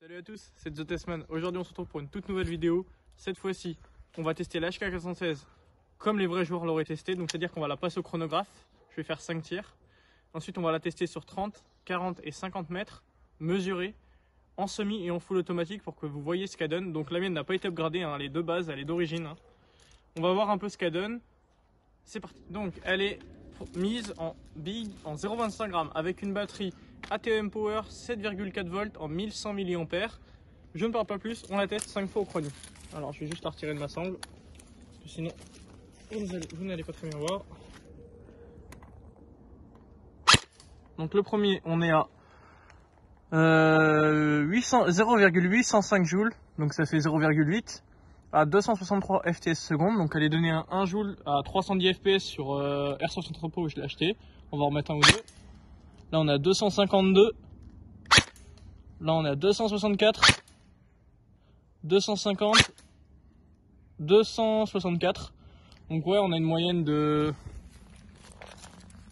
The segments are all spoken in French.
Salut à tous, c'est The Testman. Aujourd'hui on se retrouve pour une toute nouvelle vidéo. Cette fois-ci, on va tester la HK416 comme les vrais joueurs l'auraient testé. Donc c'est-à-dire qu'on va la passer au chronographe. Je vais faire 5 tirs. Ensuite on va la tester sur 30, 40 et 50 mètres, mesurée, en semi et en full automatique pour que vous voyez ce qu'elle donne. Donc la mienne n'a pas été upgradée, hein, elle est de base, elle est d'origine. Hein. On va voir un peu ce qu'elle donne. C'est parti. Donc elle est mise en big en 0,25 grammes avec une batterie ATM Power 7,4 volts en 1100 mAh. Je ne parle pas plus, on la teste 5 fois au chrono. Alors je vais juste la retirer de ma sangle, sinon vous n'allez pas très bien voir. Donc le premier, on est à 0,805 joules, donc ça fait 0,8 à 263 fts secondes. Donc elle est donnée à 1 joule à 310 fps sur Airsoft Entrepôt où je l'ai acheté. On va en remettre un ou deux. Là on est à 252. Là on est à 264. 250. 264. Donc ouais, on a une moyenne de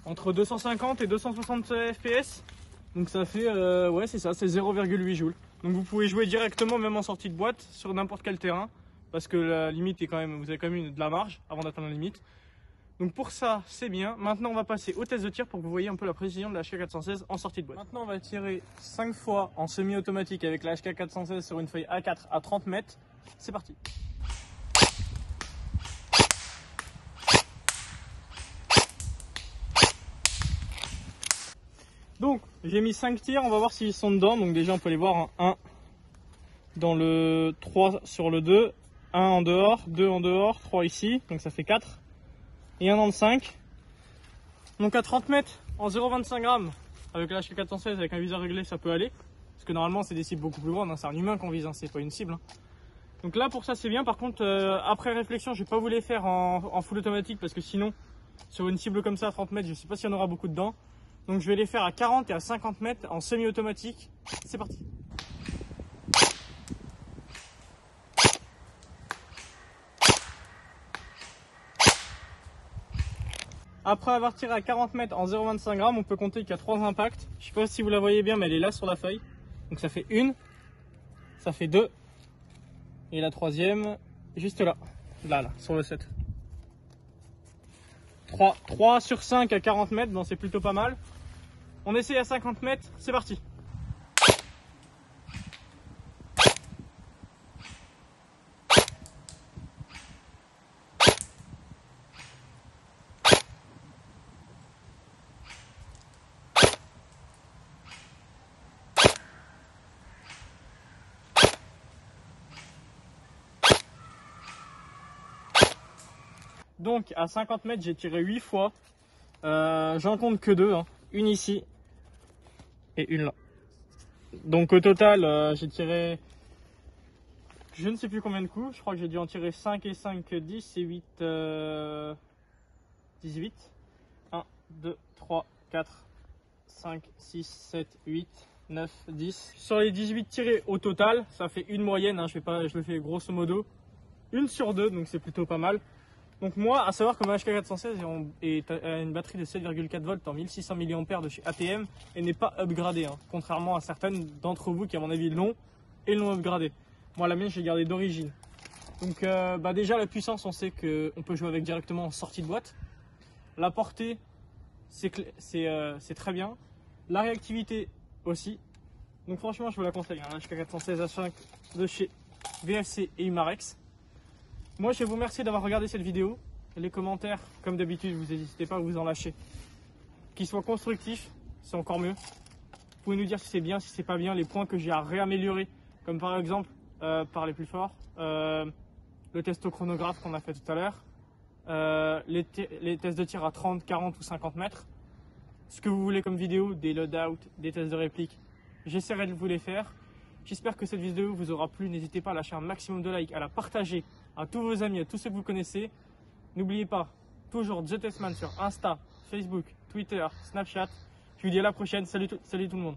entre 250 et 260 fps. Donc ça fait ouais, c'est ça, c'est 0,8 joules. Donc vous pouvez jouer directement même en sortie de boîte sur n'importe quel terrain parce que la limite est quand même, vous avez quand même de la marge avant d'atteindre la limite. Donc pour ça, c'est bien. Maintenant, on va passer au test de tir pour que vous voyez un peu la précision de la HK416 en sortie de boîte. Maintenant, on va tirer 5 fois en semi-automatique avec la HK416 sur une feuille A4 à 30 mètres. C'est parti. Donc, j'ai mis 5 tirs, on va voir s'ils sont dedans. Donc déjà, on peut les voir, hein. 1 dans le 3 sur le 2, 1 en dehors, 2 en dehors, 3 ici, donc ça fait 4. Et un dans le 5. Donc à 30 mètres, en 0,25 grammes, avec la HK416, avec un viseur réglé, ça peut aller. Parce que normalement, c'est des cibles beaucoup plus grandes, hein. C'est un humain qu'on vise, hein. C'est pas une cible. Hein. Donc là, pour ça, c'est bien. Par contre, après réflexion, je vais pas vous les faire en full automatique, parce que sinon, sur une cible comme ça à 30 mètres, je sais pas s'il y en aura beaucoup dedans. Donc je vais les faire à 40 et à 50 mètres en semi-automatique. C'est parti. Après avoir tiré à 40 mètres en 0,25 grammes, on peut compter qu'il y a 3 impacts. Je sais pas si vous la voyez bien, mais elle est là sur la feuille. Donc ça fait 1, ça fait 2, et la troisième, juste là, là, sur le 7. 3 sur 5 à 40 mètres, donc c'est plutôt pas mal. On essaye à 50 mètres, c'est parti. Donc à 50 mètres, j'ai tiré 8 fois. J'en compte que 2, hein. Une ici et une là. Donc au total, j'ai tiré je ne sais plus combien de coups. Je crois que j'ai dû en tirer 5 et 5, 10 et 8, 18. 1, 2, 3, 4, 5, 6, 7, 8, 9, 10. Sur les 18 tirés au total, ça fait une moyenne, hein. Je le fais grosso modo 1 sur 2, donc c'est plutôt pas mal. Donc moi, à savoir que ma HK416 a une batterie de 7,4 volts en 1600 mAh de chez ATM et n'est pas upgradée, hein, contrairement à certaines d'entre vous qui à mon avis l'ont et l'ont upgradée. Moi la mienne je l'ai gardée d'origine. Donc déjà la puissance, on sait qu'on peut jouer avec directement en sortie de boîte. La portée, c'est très bien. La réactivité aussi. Donc franchement je vous la conseille, hein, la HK416 H5 de chez VFC et Umarex. Moi je vous remercie d'avoir regardé cette vidéo. Les commentaires, comme d'habitude, vous n'hésitez pas à vous en lâcher. Qu'ils soient constructifs, c'est encore mieux. Vous pouvez nous dire si c'est bien, si c'est pas bien, les points que j'ai à réaméliorer. Comme par exemple, par les plus forts, le test au chronographe qu'on a fait tout à l'heure, les tests de tir à 30, 40 ou 50 mètres. Ce que vous voulez comme vidéo, des loadouts, des tests de réplique, j'essaierai de vous les faire. J'espère que cette vidéo vous aura plu. N'hésitez pas à lâcher un maximum de likes, à la partager à tous vos amis, à tous ceux que vous connaissez. N'oubliez pas, toujours The Testman sur Insta, Facebook, Twitter, Snapchat. Je vous dis à la prochaine. Salut tout le monde.